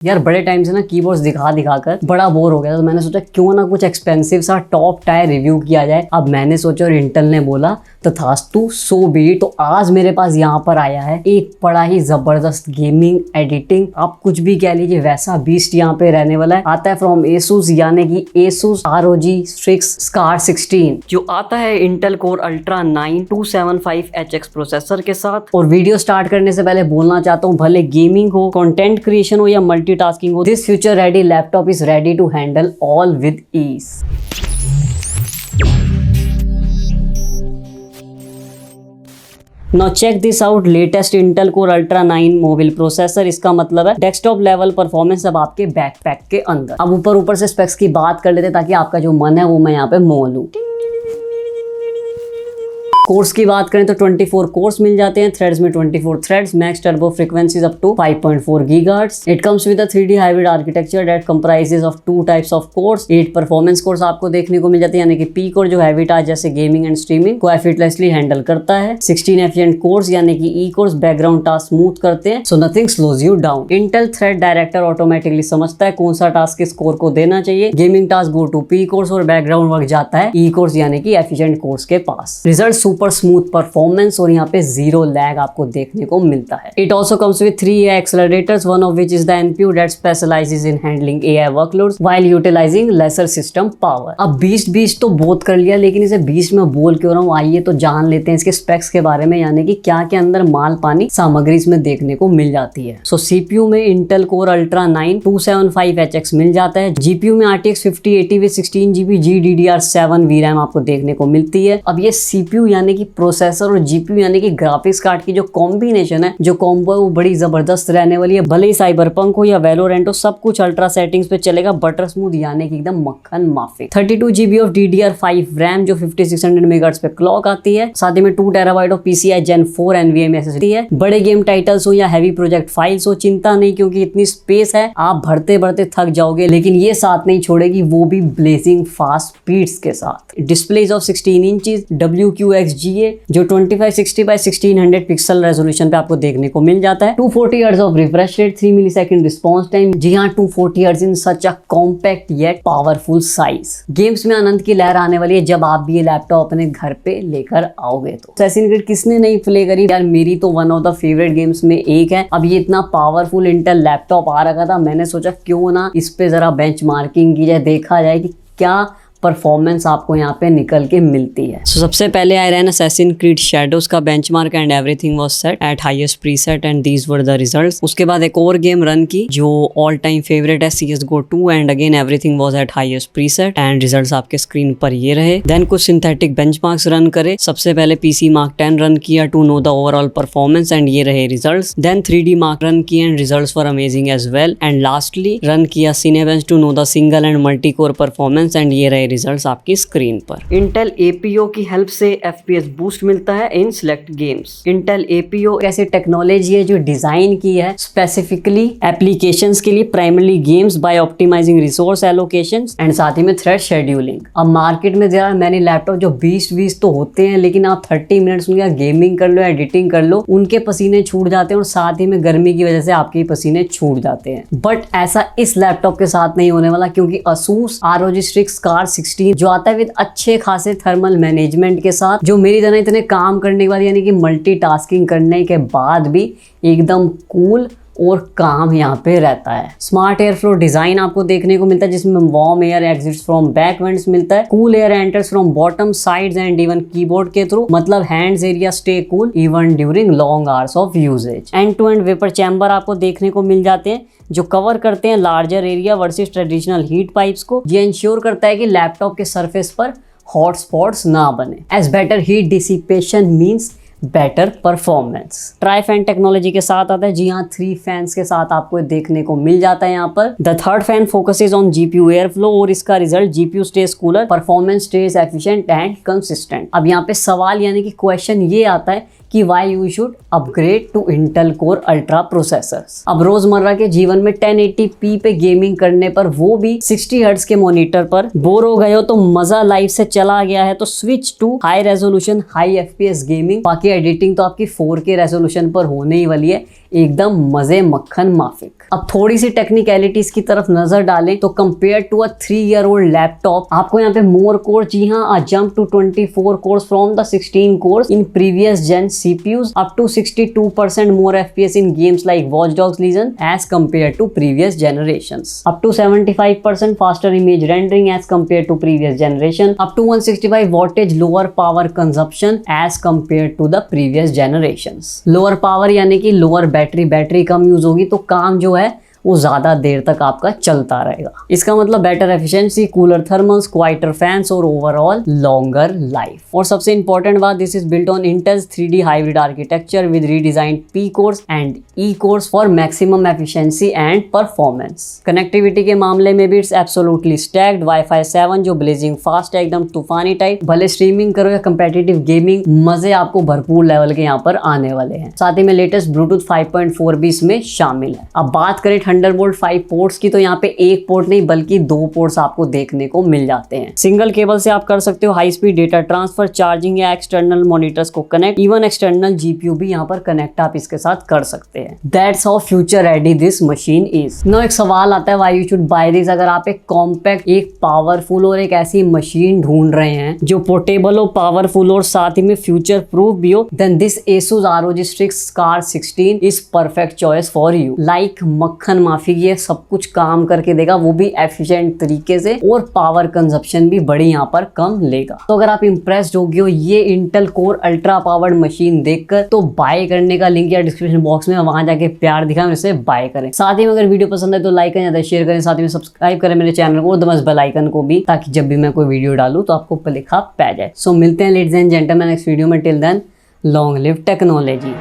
यार बड़े टाइम से ना कीबोर्ड्स दिखा दिखा कर बड़ा बोर हो गया, तो मैंने सोचा क्यों ना कुछ एक्सपेंसिव सा टॉप टायर रिव्यू किया जाए। अब मैंने सोचा और इंटेल ने बोला तथास्तु, सो बी इट। तो आज मेरे पास यहाँ पर आया है एक बड़ा ही जबरदस्त गेमिंग एडिटिंग, आप कुछ भी कह लीजिए, वैसा बीस्ट यहाँ पे रहने वाला है। आता है फ्रॉम एसूस, यानी कि एसूस ROG Strix Scar 16, जो आता है Intel Core Ultra 9 275HX processor के साथ। और वीडियो स्टार्ट करने से पहले बोलना चाहता हूँ, भले गेमिंग हो, कंटेंट क्रिएशन हो या मल्टीटास्किंग हो, this future ready laptop is ready to handle all with ease. Now check this out, latest Intel Core Ultra 9 mobile processor. इसका मतलब है डेस्कटॉप लेवल परफॉर्मेंस अब आपके बैकपैक के अंदर। अब ऊपर से स्पेक्स की बात कर लेते हैं, ताकि आपका जो मन है वो मैं यहाँ पे मोल लूं। कोर्स की बात करें तो 24 कोर्स मिल जाते हैं, थ्रेड्स में 24 threads, max turbo frequencies up to 5.4 gigahertz. It comes with a 3D hybrid architecture that comprises of 2 types of cores. 8 performance cores आपको देखने को मिल जाते हैं, यानी कि पी कोर जो हैवी टास्क जैसे गेमिंग एंड स्ट्रीमिंग को एफर्टलेसली हैंडल करता है। 16 एफिशिएंट कोर्स यानी कि E cores background task smooth करते हैं, so nothing slows you down. Intel thread director automatically समझता है कौन सा टास्क किस कोर को देना चाहिए। Gaming task go to P cores और बैकग्राउंड वर्क जाता है ई कोर्स यानी कि एफिशिएंट कोर्स के पास। रिजल्ट सुपर स्मूथ परफॉर्मेंस और यहाँ पे जीरो लैग आपको देखने को मिलता है। It also comes with 3 AI accelerators, one of which is the NPU that specializes in handling AI workloads while utilizing lesser system power। अब बीस्ट तो बहुत कर लिया, लेकिन इसे बीस्ट में बोल क्यों रहा हूँ, आइए तो जान लेते हैं इसके स्पेक्स के बारे में, यानी कि क्या के अंदर माल पानी सामग्री इसमें देखने को मिल जाती है। सो CPU में इंटेल कोर अल्ट्रा 9 275HX मिल जाता है। GPU में RTX 5080 with 16GB GDDR7 VRAM आपको देखने को मिलती है। अब ये CPU यानी कि प्रोसेसर और GPU यानी कि ग्राफिक्स कार्ड की जो कॉम्बिनेशन है, जो कॉम्बो है, वो बड़ी जबरदस्त रहने वाली है। भले ही साइबरपंक हो या वैलोरेंट हो, सब कुछ अल्ट्रा सेटिंग्स पे चलेगा, बटर स्मूथ यानी कि एकदम मक्खन माफिक। 32GB ऑफ DDR5 रैम जो 5600 मेगाहर्ट्ज पे क्लॉक आती है। साथ ही में 2 TB of PCI Gen 4 NVMe SSD है। बड़े गेम टाइटल्स हो या हैवी प्रोजेक्ट फाइल्स हो, चिंता नहीं, क्योंकि इतनी स्पेस है आप भरते भरते थक जाओगे, लेकिन ये साथ नहीं छोड़ेगी, वो भी ब्लेजिंग फास्ट स्पीड्स के साथ। डिस्प्लेज ऑफ 16 इंचेस WQXGA जो 2560 by 1600 पिक्सल रेजोल्यूशन पे आपको देखने को मिल जाता है। 240 hertz of refresh rate, 3 millisecond response time. जी हाँ, 240 hertz in such a compact yet powerful size. Games में आनंद की लहर आने वाली है जब आप भी ये लैपटॉप अपने घर पे लेकर आओगे। तो असैसिन क्रीड किसने नहीं प्ले करी यार, मेरी तो one of the favourite games में एक है। अब ये इतना पावरफुल इंटेल लैपटॉप आ रखा था, मैंने सोचा क्यों ना इस पे जरा बेंचमार्किंग की जाए, देखा जाए कि क्या परफॉर्मेंस आपको यहाँ पे निकल के मिलती है। So, सबसे पहले आई रैन असैसिन क्रीड शैडोज का benchmark and everything was set eight highest preset and these were the results. उसके बाद एक और गेम रन की जो ऑल टाइम फेवरेट है, CS:GO 2, and again everything was at highest preset and results आपके screen पर ये रहे। देन कुछ सिंथेटिक बेंचमार्क्स रन करे। सबसे पहले PC Mark 10 रन किया to know the overall performance and ये रहे results. Then 3D Mark run किए and results were amazing as well. And lastly run किया Cinebench to know the single and multi core performance and ये रहे results आपकी screen पर। Intel APO की help से FPS बूस्ट मिलता है in select games. Intel APO ऐसी टेक्नोलॉजी है जो डिजाइन की है स्पेसिफिकली एप्लीकेशंस के लिए, primarily games, by optimising resource allocations and साथ ही में थ्रेड शेड्यूलिंग। अब मार्केट में जरा मैंने लैपटॉप जो 20 तो होते हैं, लेकिन आप 30 मिनट्स उनका गेमिंग कर लो, एडिटिंग कर लो, उनके पसीने छूट जाते हैं और साथ ही में गर्मी की वजह से आपके पसीने छूट जाते हैं। बट ऐसा इस लैपटॉप के साथ नहीं होने वाला, क्योंकि ASUS ROG Strix Scar 16 जो आता है विद अच्छे खासे थर्मल मैनेजमेंट के साथ, जो मेरी तरह इतने काम करने के बाद यानी कि मल्टीटास्किंग करने के बाद भी एकदम कूल और काम यहाँ पे रहता है। स्मार्ट एयर फ्लो डिजाइन आपको देखने को मिलता है, जिसमें warm air exits from back vents मिलता है, cool air enters from bottom sides and even keyboard के थ्रू, मतलब hands area stay cool even during long hours of usage. And to end vapour chamber आपको देखने को मिल जाते हैं, जो कवर करते हैं larger area versus traditional heat pipes को। ये इंश्योर करता है कि लैपटॉप के सरफेस पर हॉट स्पॉट्स ना बने, as better heat dissipation means better performance. Tri fan technology के साथ आता है। जी हाँ, 3 फैंस के साथ आपको देखने को मिल जाता है यहाँ पर। The third fan focuses on GPU air flow और इसका result GPU stage cooler, performance stage efficient and consistent. अब यहाँ पे सवाल यानी कि क्वेश्चन ये आता है कि why you should upgrade to Intel Core Ultra processors. अब रोजमर्रा के जीवन में 1080p पे गेमिंग करने पर, वो भी 60 हर्ट्ज के मॉनिटर पर, बोर हो गए हो तो मजा लाइफ से चला गया है तो switch to high resolution high FPS gaming. बाकी एडिटिंग तो आपकी 4K रेजोल्यूशन पर होने ही वाली है। एकदम मजे मक्खन माफिक। अब थोड़ी सी टेक्निकलिटीज की तरफ नजर डालें तो compare to a 3-year-old laptop आपको यहाँ पे मोर कोर, जी हाँ, a jump to 24 cores from the 16 cores in previous gen CPUs, up to 62% more FPS in games like Watch Dogs Legion as compared to previous generations, up to 75% faster image rendering as compared to previous generation, up to 165 wattage lower power consumption as compared to the previous generations। Lower power यानी कि lower battery कम use होगी तो काम जो है वो ज्यादा देर तक आपका चलता रहेगा। इसका मतलब better efficiency, cooler thermals, quieter fans और ओवरऑल लॉन्गर लाइफ। और सबसे इंपॉर्टेंट बात, this is built on entails 3D hybrid architecture with redesigned P course and E course for maximum efficiency and performance. Connectivity के मामले में भी it's absolutely stacked, Wi-Fi 7 जो blazing fast है, एकदम तूफानी टाइप। भले स्ट्रीमिंग करो या कंपेटिटिव गेमिंग, मजे आपको भरपूर लेवल के यहाँ पर आने वाले हैं। साथ ही में लेटेस्ट ब्लूटूथ 5.4 भी इसमें शामिल है। अब बात करें थंडरबोल्ट 5 पोर्ट्स की तो यहाँ पे एक पोर्ट नहीं बल्कि 2 पोर्ट्स आपको देखने को मिल जाते हैं। सिंगल केबल से आप कर सकते हो high speed data transfer, charging या एक्सटर्नल मॉनिटर्स को कनेक्ट, इवन एक्सटर्नल GPU भी यहाँ पर कनेक्ट आप इसके साथ कर सकते हैं। That's how future ready this machine is. Now एक सवाल आता है, why you should buy this. अगर आप एक कॉम्पैक्ट, एक पावरफुल और एक ऐसी मशीन ढूंढ रहे हैं जो पोर्टेबल हो, पावरफुल और साथ ही में फ्यूचर प्रूफ भी हो, then this Asus ROG Strix Scar 16 is perfect choice for you. Like मक्खन माफी, ये सब कुछ काम करके देगा, वो भी एफिशिएंट तरीके से, और पावर कंजप्शन भी बड़ी यहाँ पर कम लेगा। तो अगर आप इंप्रेस्ड हो गए हो ये Intel Core ultra powered machine देखकर, तो बाय करने का लिंक या डिस्क्रिप्शन बॉक्स में, वहां जाके प्यार दिखाएं और इसे बाय करें। साथ ही में अगर वीडियो पसंद है तो लाइक करें, ज्यादा शेयर करें, साथ ही में सब्सक्राइब करें मेरे चैनल को और दमस बेल आइकन को भी, ताकि जब भी मैं कोई वीडियो डालूं तो आपको लिखा पै जाए। सो मिलते हैं ladies and gentleman next video में। Till then long live technology.